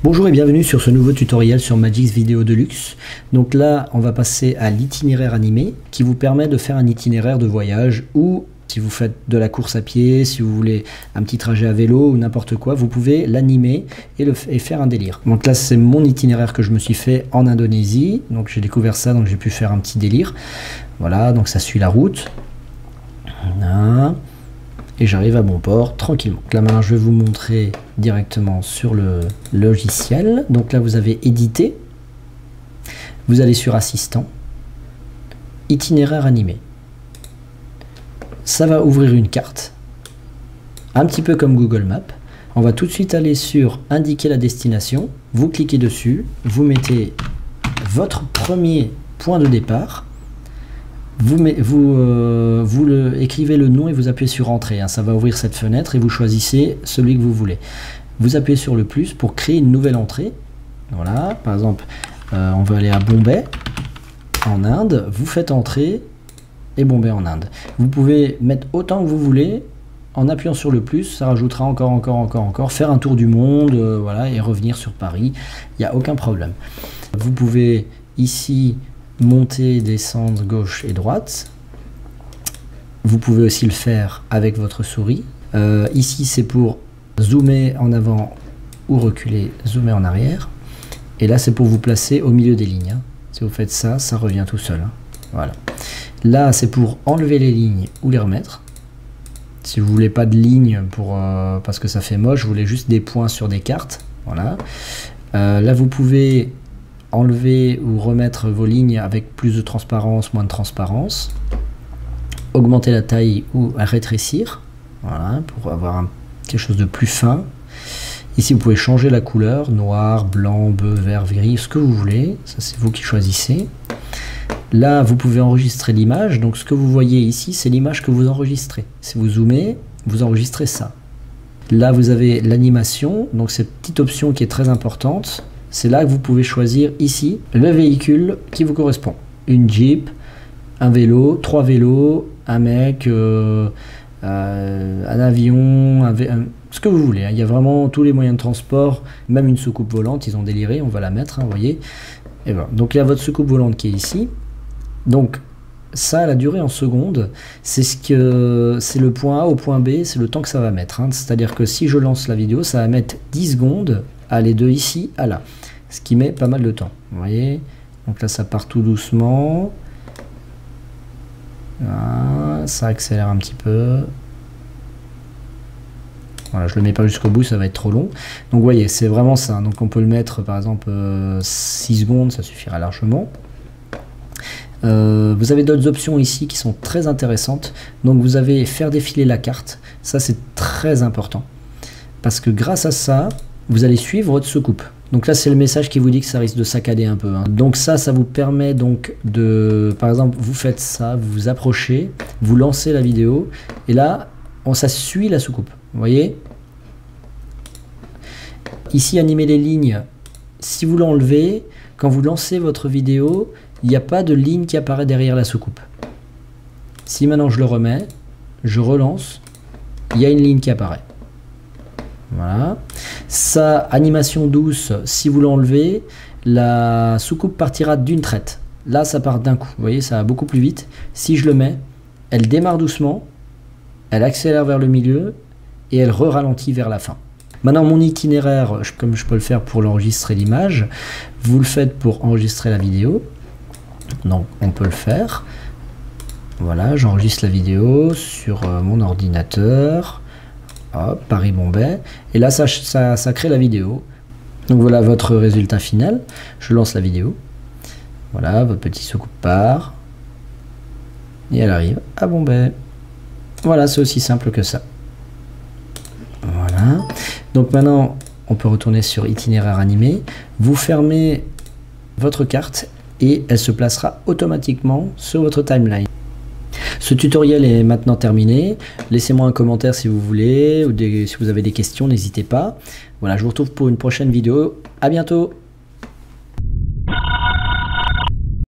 Bonjour et bienvenue sur ce nouveau tutoriel sur Magix Video Deluxe. Donc là, on va passer à l'itinéraire animé qui vous permet de faire un itinéraire de voyage ou si vous faites de la course à pied, si vous voulez un petit trajet à vélo ou n'importe quoi, vous pouvez l'animer et faire un délire. Donc là, c'est mon itinéraire que je me suis fait en Indonésie. Donc j'ai découvert ça, donc j'ai pu faire un petit délire. Voilà, donc ça suit la route. Voilà. Et j'arrive à bon port tranquillement. Là maintenant je vais vous montrer directement sur le logiciel. Donc là vous avez édité, vous allez sur assistant, itinéraire animé. Ça va ouvrir une carte, un petit peu comme Google Maps. On va tout de suite aller sur indiquer la destination, vous cliquez dessus, vous mettez votre premier point de départ. Vous écrivez le nom et vous appuyez sur entrée, hein. Ça va ouvrir cette fenêtre et vous choisissez celui que vous voulez. Vous appuyez sur le plus pour créer une nouvelle entrée. Voilà, par exemple, on veut aller à Bombay, en Inde. Vous faites entrée et Bombay en Inde. Vous pouvez mettre autant que vous voulez en appuyant sur le plus. Ça rajoutera encore, faire un tour du monde, voilà, et revenir sur Paris. Il n'y a aucun problème. Vous pouvez ici monter, descendre, gauche et droite. Vous pouvez aussi le faire avec votre souris. Ici, c'est pour zoomer en avant ou reculer, zoomer en arrière. Et là, c'est pour vous placer au milieu des lignes, hein. Si vous faites ça, ça revient tout seul, hein. Voilà. Là, c'est pour enlever les lignes ou les remettre. Si vous voulez pas de lignes parce que ça fait moche, vous voulez juste des points sur des cartes. Voilà. Là, vous pouvez enlever ou remettre vos lignes avec plus de transparence, moins de transparence, augmenter la taille ou rétrécir, voilà, pour avoir quelque chose de plus fin. Ici vous pouvez changer la couleur, noir, blanc, bleu, vert, gris, ce que vous voulez, ça c'est vous qui choisissez. Là vous pouvez enregistrer l'image, donc ce que vous voyez ici c'est l'image que vous enregistrez. Si vous zoomez, vous enregistrez ça. Là vous avez l'animation, donc cette petite option qui est très importante. C'est là que vous pouvez choisir ici le véhicule qui vous correspond. Une Jeep, un vélo, 3 vélos, un mec, un avion, ce que vous voulez. Il y a vraiment tous les moyens de transport, même une soucoupe volante, ils ont déliré, on va la mettre, hein, vous voyez. Et voilà. Donc il y a votre soucoupe volante qui est ici. Donc ça, la durée en secondes, c'est le point A au point B, c'est le temps que ça va mettre, hein. C'est-à-dire que si je lance la vidéo, ça va mettre 10 secondes à aller de ici à là, ce qui met pas mal de temps, vous voyez. Donc là ça part tout doucement, voilà, ça accélère un petit peu, voilà, je le mets pas jusqu'au bout, ça va être trop long. Donc vous voyez, c'est vraiment ça. Donc on peut le mettre par exemple 6 secondes, ça suffira largement. Vous avez d'autres options ici qui sont très intéressantes. Donc vous avez faire défiler la carte, ça c'est très important parce que grâce à ça vous allez suivre votre soucoupe. Donc là c'est le message qui vous dit que ça risque de saccader un peu, hein. Donc ça vous permet donc de, par exemple vous faites ça, vous vous approchez, vous lancez la vidéo et là ça suit la soucoupe, vous voyez. Ici animer les lignes, si vous l'enlevez, quand vous lancez votre vidéo, il n'y a pas de ligne qui apparaît derrière la soucoupe. Si maintenant je le remets, je relance, il y a une ligne qui apparaît. Voilà. Ça, animation douce, si vous l'enlevez, la soucoupe partira d'une traite. Là, ça part d'un coup. Vous voyez, ça va beaucoup plus vite. Si je le mets, elle démarre doucement, elle accélère vers le milieu et elle re-ralentit vers la fin. Maintenant, mon itinéraire, comme je peux le faire pour l'enregistrer l'image, vous le faites pour enregistrer la vidéo. Donc, on peut le faire. Voilà, j'enregistre la vidéo sur mon ordinateur. Hop, Paris-Bombay, et là ça crée la vidéo. Donc voilà votre résultat final. Je lance la vidéo, voilà, votre petit soucoupe part et elle arrive à Bombay. Voilà, c'est aussi simple que ça. Voilà, donc maintenant on peut retourner sur itinéraire animé, vous fermez votre carte et elle se placera automatiquement sur votre timeline. Ce tutoriel est maintenant terminé. Laissez-moi un commentaire si vous voulez, ou si vous avez des questions, n'hésitez pas. Voilà, je vous retrouve pour une prochaine vidéo. À bientôt!